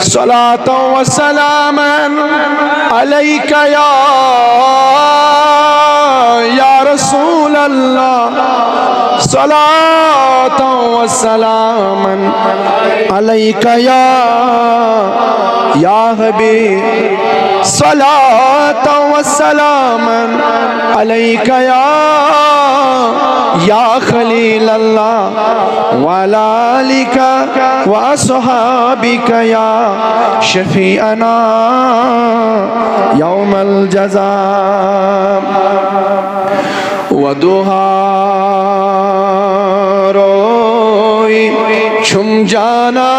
सलातो व सलामन अलैका या रसूल अल्लाह, सलातो व सलामन अलैका या हबीब, सलातो व सलामन अलैका या खलील अल्लाह वाला आलिका व अस्हाबिका या शफीअना यौमल जज़ा। वदुहा रोई छुम जाना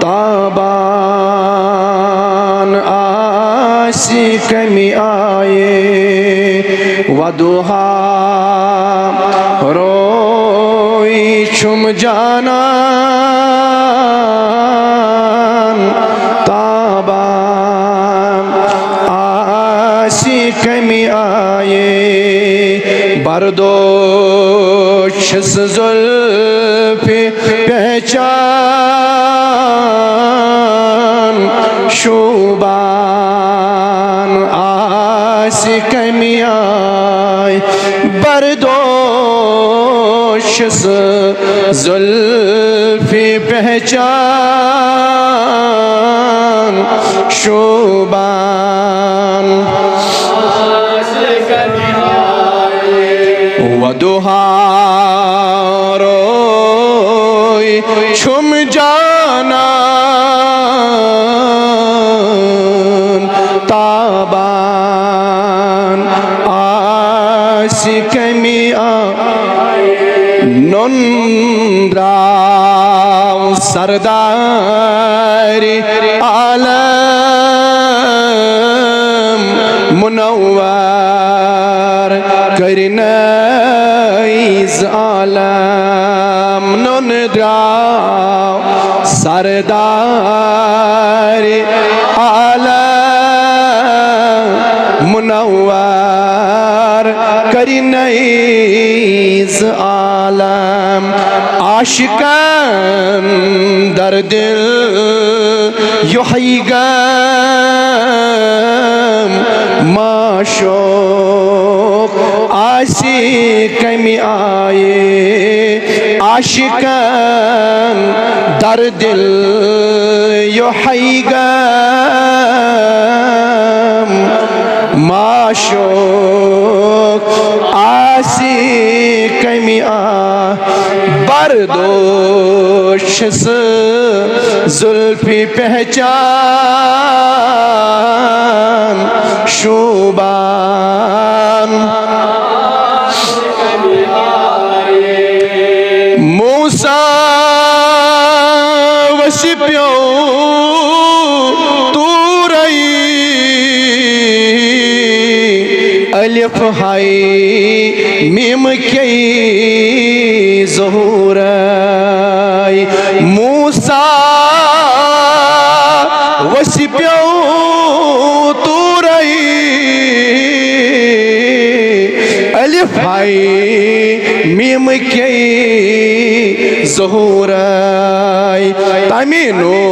ताबान आशिक में आए। वदुहा रोई छुम जाना ताबान आशिक में आए। बरदोश जुल्फ़े पहचान शुबान आशिक में आए। बरदोश जुल्फ़े पहचान शुबान वदुहा रोई छुम जाना ताबान आशिक में नोंद्राव सरदारी आलम मुनव्वर करनईज आलम। नोंद्राव सरदारी आलम मुनव्वर करनईज आलम। आशिकान दर दिल युहैगम माशोक आशिक में आए। आशिकान दर दिल युहैगम माशोक आशिक में आ। बरदोश जुल्फ़ी पहचान शुबान मूसा वशिप्यो तूरई अलिफ हाई मीम कई ज़हूराई। मूसा वशिप्यो तूरई अलिफ हाई मीम कई ज़हूराई। तमी नूर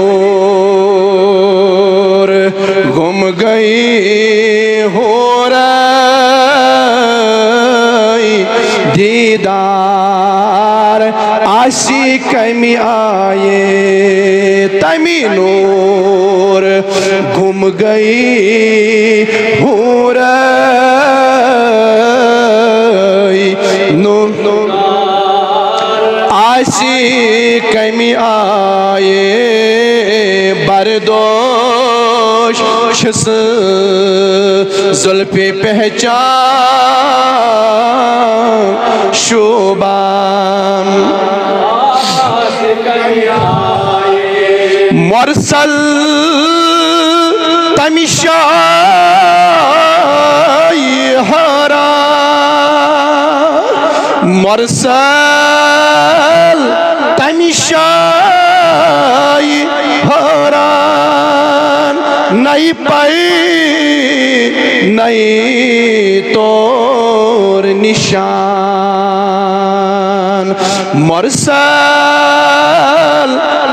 गुम गई हो रही दीदार आशिक में आए। तमी नूर गुम गई हो रही आशिक में आए। बरदोश जुल्फ़े पहचान शुबान मुरसल तमिशाई हरा मुरसल तमिशाई हरा। नई पाई नई तोर निशान मुरसल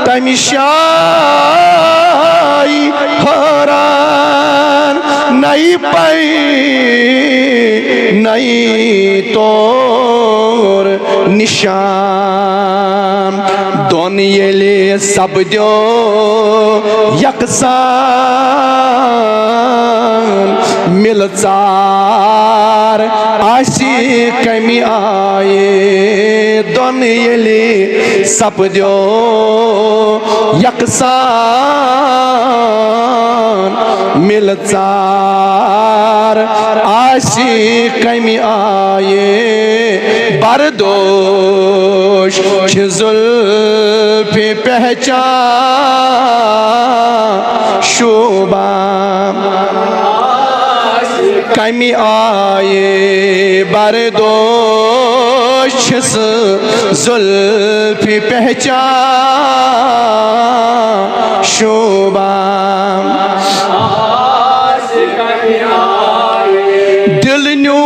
तमिशाई हरान नहीं पाई नहीं तोर निशान दोन येले सब जो यकसान मिलचार आशी कमी आए दोन येले सब जो यकसान मिलचार आशी कमी आए बरदोश जुल्फे पहचान शोभा कमी आए बरदोश जुल्फे पहचान शोभा दिल न्यू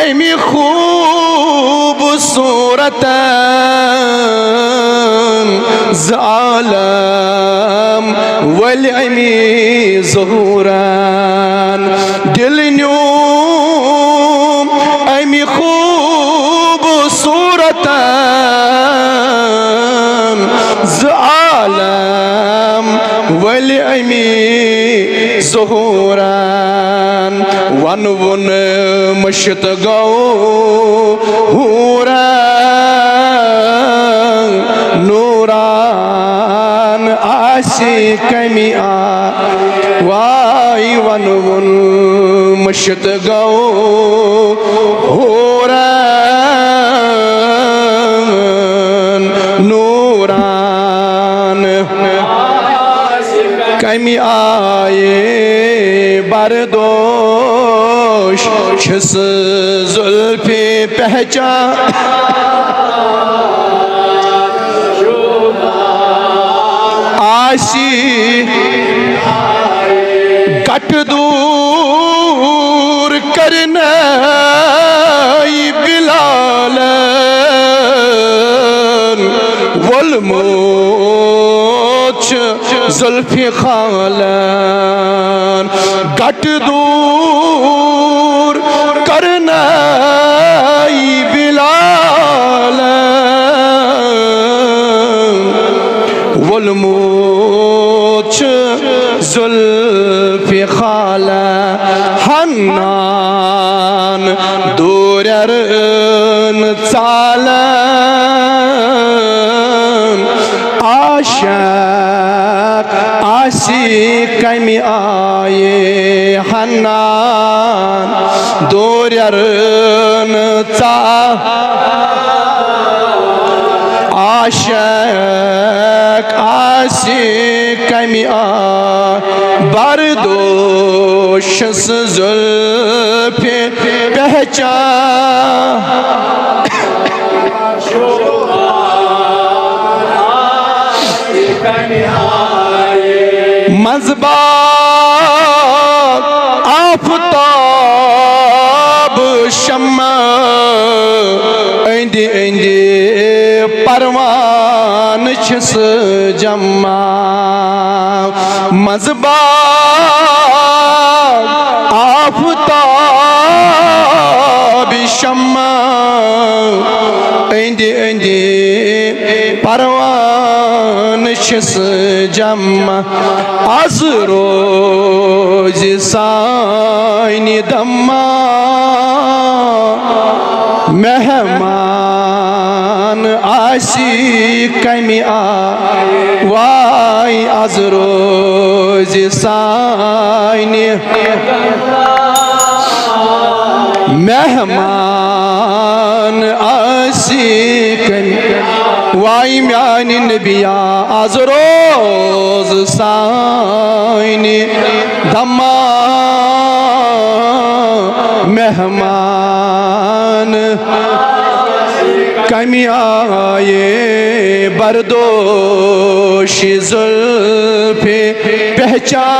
अमी खूबसूरत ज़ालम वल अमी ज़हूरन दिल न्यू अमी खूबसूरत ज़ालम वल अमी ज़हूरन वन वन मशत गौ नूरान आशी कमी आ वाई वन वन मशत गौ नूरान कमी आए बरदोश छस जुल्फे पहचान आशी कट दूर करना बिलाल वलमोच जुल्फे खालन कट दूर करना बिलाल वलमोच जुल्फे खाला हन्नान दूरन चालन आशक आशी कमी आए हन्नान दूरन आशक आशी कमी आ बरदोश जुल्फे पहचान मज़बा आफ़ताब शम्मा इंदे इंदे परवान छस जम्मा मज़बा आफ़ताब शम्मा इंदे इंदे परवान छस जम्मा आज रोज साइनी दम्मा मेहमान आशी कमी आ वाई आज रोज साइनी मेहमान आशी कमी वाई म्यानी नबिया आज रोज साइनी दम्मा मेहमान कमी आए बरदोश जुल्फे पहचान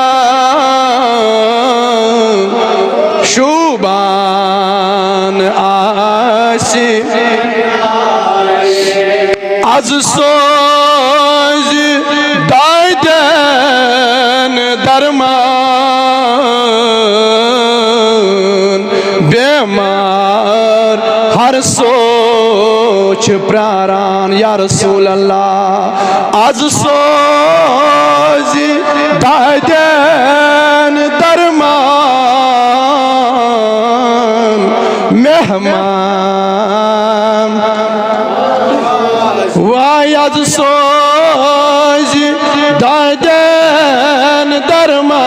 शुबान आशी az soz dayden darman bemar har soch praran ya Rasulallah az soz dayden darman mehman vay az soz dayden darman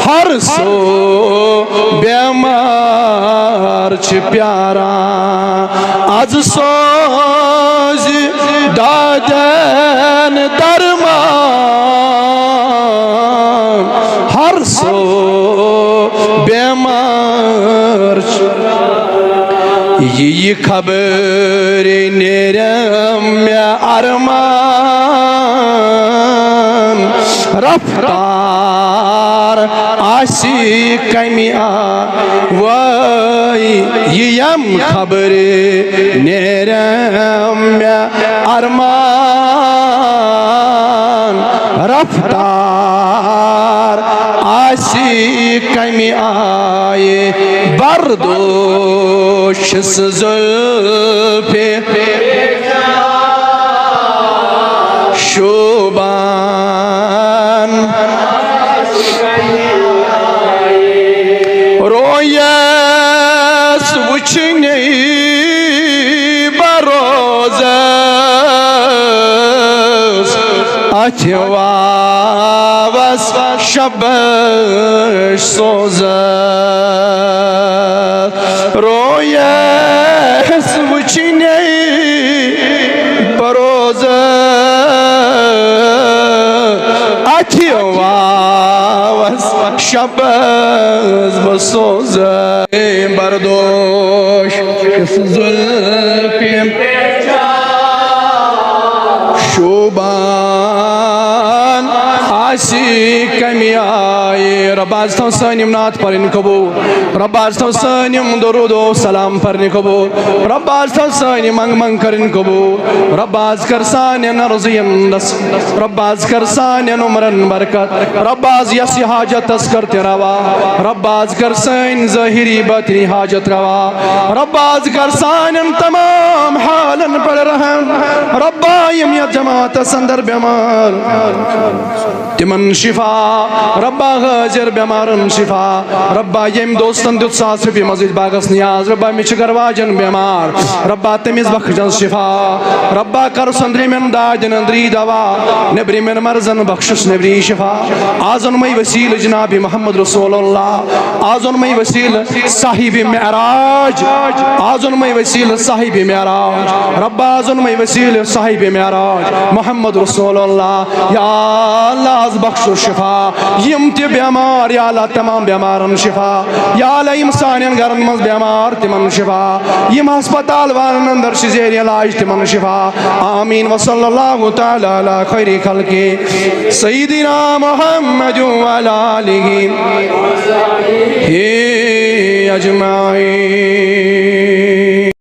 har so bemar ç pyara az soz dayden darman har so bemar ये खबर निरम अरमान रफ्तार आशी कमिया वही यम खबर निरम अरमान रफ्तार आशी कमिया बर्दोश जुल्फे शोबान Royce वुचने बरोज़स अथवावस शबश सोज़त Royce वुचने बरोज़त अथवावस शबश बसोज़त बर्दोश जुल्फ़े शोबान आशी कमियाए रब्बाज तो सनिम नाथ परन कबूल रब्बाज तो सनिम दरूदो सलाम परन कबूल रब्बाज तो सनिम मंग करन कबूल रब्बाज कर सानिन रज़ियन दस रब्बाज कर सानिन उमरन बरकत रब्बाज यसी हाजत तस्कर तेरावा रब्बाज कर सान ज़ाहिरी बातिनी हाजत रवा रब्बाज कर सानिन तमाम हालन पर रहम रब्बा यमियत जमात संदर बेमार तिमन शिफा रब्बा गाजर बेमारन शिफा रब्बा यम दोस्तन दुत सास रुपये मस्जिद बागस नियाज रब्बा मिच गरवाजन बेमार रब्बा तमिज बख्शन शिफा रब्बा कर संद्री में दाजन अंदरी दवा नबरी में मरजन बख्शस नबरी शिफा आजन मई वसील जनाबी मोहम्मद रसूलुल्लाह आजन मई वसील साहिब मेराज आजन मई वसील साहिब मेराज रब्बा आजन मई वसील साहिब मेराज मोहम्मद रसूलुल्लाह या अल्लाह बख्शो शिफा यम ते बेमार या अल्लाह तमाम बेमारन शिफा या अल्लाह यम सानियन घरन मज बेमार तिमन शिफा यम अस्पताल वालन अंदर जेर इलाज तिमन शिफा आमीन व सल्लल्लाहु तआला अला खैरि खल्कि सय्यिदिना मुहम्मद व अला आलिहि अजमाइन।